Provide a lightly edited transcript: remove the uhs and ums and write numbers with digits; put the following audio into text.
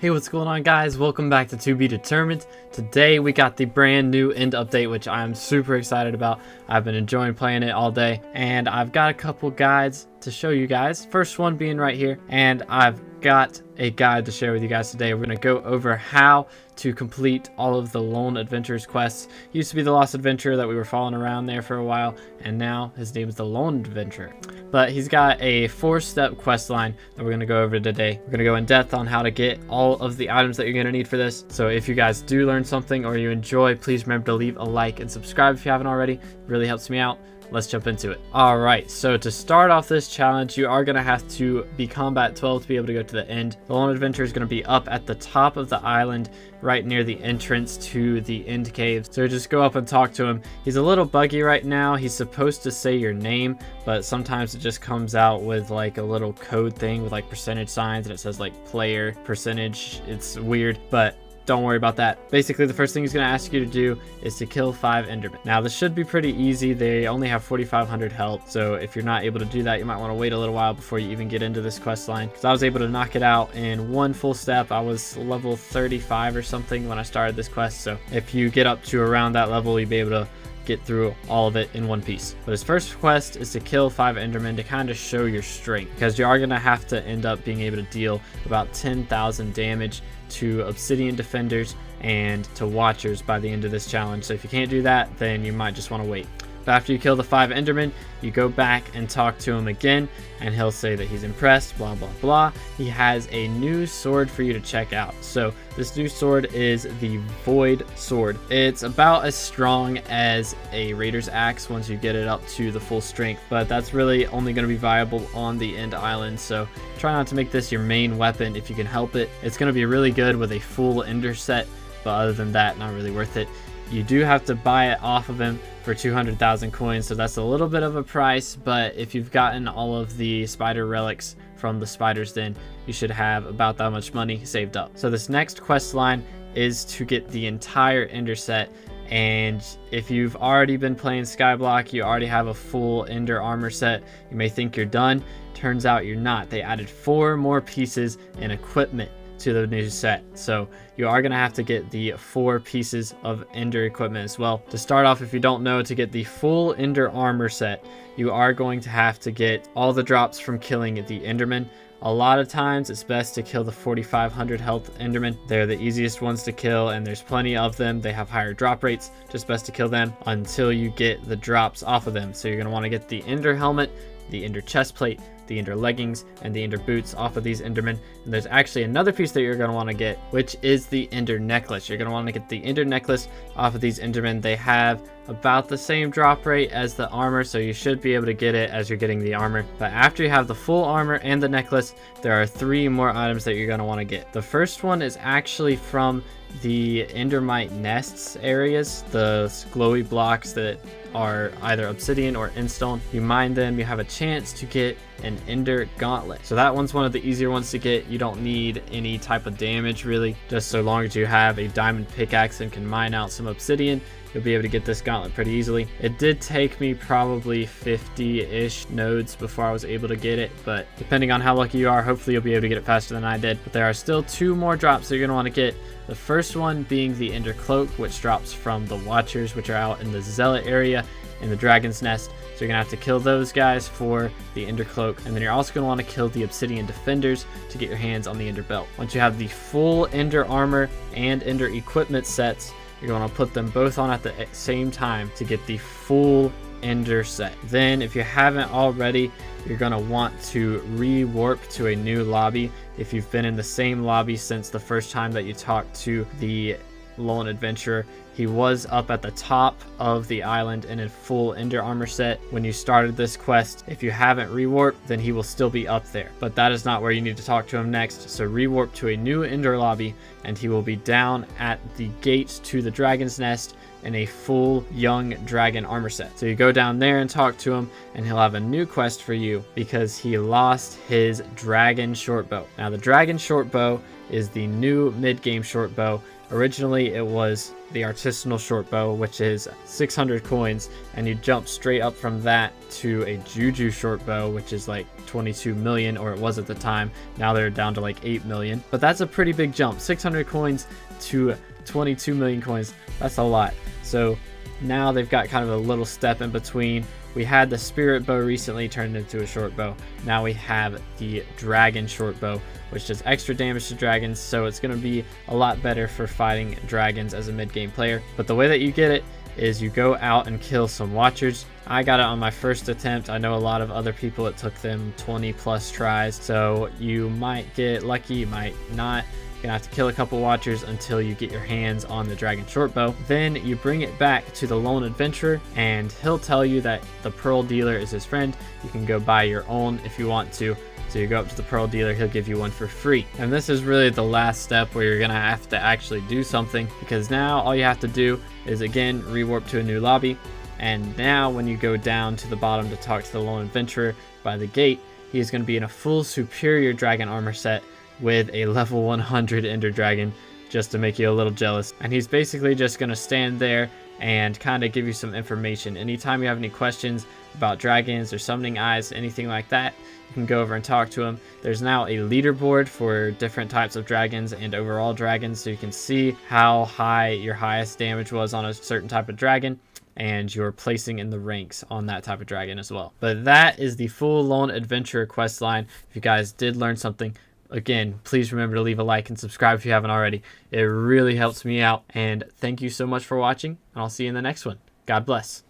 Hey, what's going on, guys? Welcome back to To Be Determined. Today we got the brand new end update, which I'm super excited about. I've been enjoying playing it all day, and I've got a couple guides to show you guys. First one being right here, and I've got a guide to share with you guys today. We're going to go over how to complete all of the Lone Adventurer's quests. He used to be the Lost Adventurer that we were following around there for a while, and now his name is the Lone Adventurer. But he's got a 4-step quest line that we're going to go over today. We're going to go in depth on how to get all of the items that you're going to need for this. So if you guys do learn something or you enjoy, please remember to leave a like and subscribe if you haven't already. It really helps me out. Let's jump into it. All right, so to start off this challenge, you are going to have to be combat 12 to be able to go to the end. The Lone Adventurer is going to be up at the top of the island, right near the entrance to the end cave. So just go up and talk to him. He's a little buggy right now. He's supposed to say your name, but sometimes it just comes out with like a little code thing with like percentage signs, and it says like player percentage. It's weird, but don't worry about that. Basically, the first thing he's going to ask you to do is to kill 5 Endermen. Now, this should be pretty easy. They only have 4,500 health, so if you're not able to do that, you might want to wait a little while before you even get into this quest line. Because I was able to knock it out in one full step. I was level 35 or something when I started this quest, so if you get up to around that level, you'll be able to get through all of it in one piece. But his first quest is to kill 5 Endermen to kind of show your strength, because you are going to have to end up being able to deal about 10,000 damage to obsidian defenders and to watchers by the end of this challenge. So if you can't do that, then you might just want to wait. But after you kill the 5 Endermen, you go back and talk to him again, and he'll say that he's impressed, blah, blah, blah. He has a new sword for you to check out. So this new sword is the Void Sword. It's about as strong as a Raider's Axe once you get it up to the full strength, but that's really only going to be viable on the end island. So try not to make this your main weapon if you can help it. It's going to be really good with a full Ender set, but other than that, not really worth it. You do have to buy it off of him for 200,000 coins, so that's a little bit of a price, but if you've gotten all of the spider relics from the spider's den, you should have about that much money saved up. So this next quest line is to get the entire Ender set, and if you've already been playing SkyBlock, you already have a full Ender armor set. You may think you're done. Turns out you're not. They added 4 more pieces and equipment to the new set, so you are going to have to get the 4 pieces of Ender equipment as well. To start off, if you don't know, to get the full Ender armor set, you are going to have to get all the drops from killing the Enderman. A lot of times it's best to kill the 4,500 health Endermen. They're the easiest ones to kill, and there's plenty of them. They have higher drop rates. Just best to kill them until you get the drops off of them. So you're going to want to get the Ender helmet, the Ender chest plate, the Ender leggings, and the Ender boots off of these Endermen. And there's actually another piece that you're going to want to get, which is the Ender necklace. You're going to want to get the Ender necklace off of these Endermen. They have about the same drop rate as the armor, so you should be able to get it as you're getting the armor. But after you have the full armor and the necklace, there are 3 more items that you're going to want to get. The first one is actually from the Endermite nests areas, the glowy blocks that are either obsidian or endstone. You mine them, you have a chance to get an Ender Gauntlet. So that one's one of the easier ones to get. You don't need any type of damage really, just so long as you have a diamond pickaxe and can mine out some obsidian, you'll be able to get this gauntlet pretty easily. It did take me probably 50-ish nodes before I was able to get it, but depending on how lucky you are, hopefully you'll be able to get it faster than I did. But there are still 2 more drops that you're going to want to get. The first one being the Ender Cloak, which drops from the Watchers, which are out in the Zealot area in the Dragon's Nest. So you're going to have to kill those guys for the Ender Cloak, and then you're also going to want to kill the Obsidian Defenders to get your hands on the Ender Belt. Once you have the full Ender armor and Ender equipment sets, you're going to put them both on at the same time to get the full Ender set. Then if you haven't already, you're going to want to re-warp to a new lobby. If you've been in the same lobby since the first time that you talked to the Lone Adventurer, he was up at the top of the island in a full Ender armor set when you started this quest. If you haven't rewarped, then he will still be up there, but that is not where you need to talk to him next. So rewarp to a new Ender lobby, and he will be down at the gates to the Dragon's Nest in a full young dragon armor set. So you go down there and talk to him, and he'll have a new quest for you because he lost his dragon short bow. Now the dragon short bow is the new mid-game short bow. Originally, it was the artisanal short bow, which is 600 coins, and you jump straight up from that to a Juju short bow, which is like 22 million, or it was at the time. Now they're down to like 8 million, but that's a pretty big jump. 600 coins to 22 million coins. That's a lot. So now they've got kind of a little step in between. We had the spirit bow recently turned into a short bow. Now we have the dragon short bow, which does extra damage to dragons, so it's going to be a lot better for fighting dragons as a mid-game player. But the way that you get it is you go out and kill some watchers. I got it on my first attempt. I know a lot of other people, it took them 20 plus tries, so you might get lucky, you might not. You're gonna have to kill a couple watchers until you get your hands on the dragon short bow. Then you bring it back to the lone adventurer, and he'll tell you that the pearl dealer is his friend. You can go buy your own if you want to. So you go up to the pearl dealer, he'll give you one for free. And this is really the last step where you're gonna have to actually do something, because now all you have to do is again rewarp to a new lobby. And now when you go down to the bottom to talk to the lone adventurer by the gate, he's gonna be in a full superior dragon armor set with a level 100 ender dragon, just to make you a little jealous. And he's basically just going to stand there and kind of give you some information. Anytime you have any questions about dragons or summoning eyes, anything like that, you can go over and talk to him. There's now a leaderboard for different types of dragons and overall dragons, so you can see how high your highest damage was on a certain type of dragon and your placing in the ranks on that type of dragon as well. But that is the full lone adventurer quest line. If you guys did learn something, again, please remember to leave a like and subscribe if you haven't already. It really helps me out. And thank you so much for watching, and I'll see you in the next one. God bless.